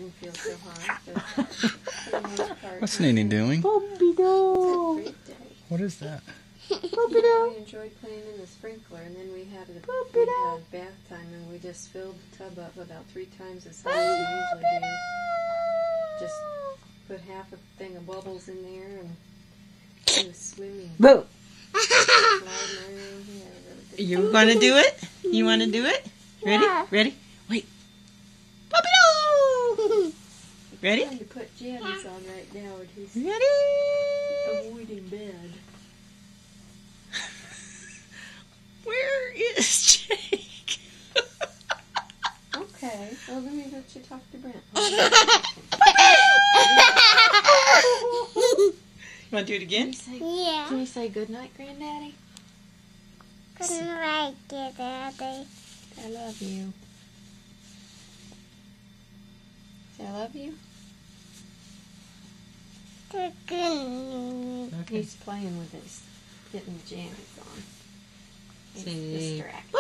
didn't feel so hot, but for the most part, What's Nene doing? It's a great day. What is that? We enjoyed playing in the sprinkler, and then we had bath time, and we just filled the tub up about 3 times as high as we usually do. Just put half a thing of bubbles in there and do a swimming. Boo! Sliding around here. You want to do it? You want to do it? Ready? Ready? Wait. Puppy-doo! Ready? I'm trying to put jammies on right now, and he's Ready? avoiding bed. Where is Jake? Okay, well let me let you talk to Brent. You want to do it again? Can you say good night, Granddaddy? Good night, Daddy. I love you. Say I love you. Okay. He's playing with his, getting the jammies on. He's See. distracted.